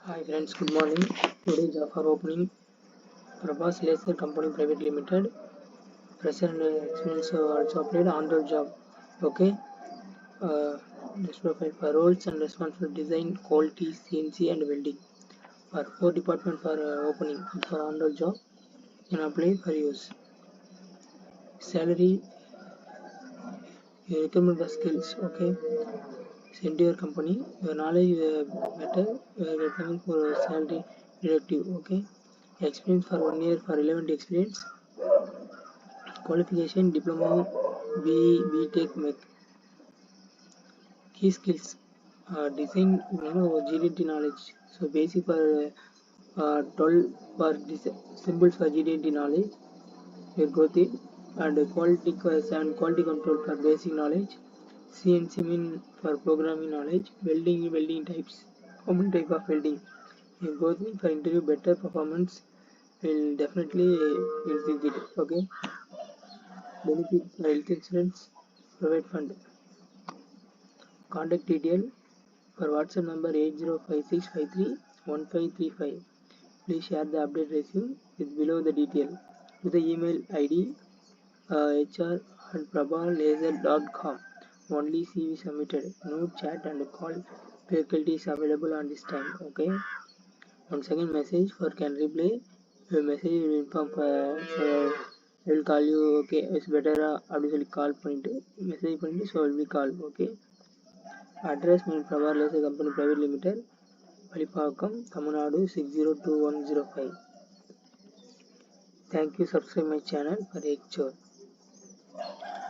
Hi friends, good morning. Today job for opening Prabhu's Laser Company Private Limited. Present experience also applied on the job. Okay. Next profile for roles and responsible design, quality, CNC and welding. For 4 department for opening for on the job. You can apply for use. Salary, you recommend the skills. Okay. Send to your company. Your knowledge better. Recommend for salary reductive. Okay. Experience for 1 year for relevant experience. Qualification diploma B.TECH MECH. Key skills design GDT knowledge. So basic for 12 for symbols for GDT knowledge. You got it. And quality control for basic knowledge. CNC mean for programming knowledge. Welding types. How many type of welding? You go for interview better performance will definitely will get it. Okay. Benefit for health insurance, provide fund. Contact detail for WhatsApp number 8056531535. Please share the update resume with below the detail. With the email ID hr@prabhalaser.com. Only CV submitted. No chat and call faculty is available on this time. Okay. Once again message for can reply. Your message will inform I will call you. Okay, it's better obviously call point message point so I will be call. Okay. Address means Prabhu Laser Company Private Limited, Palipakam, Tamil Nadu 602105. Thank you. Subscribe my channel for lecture.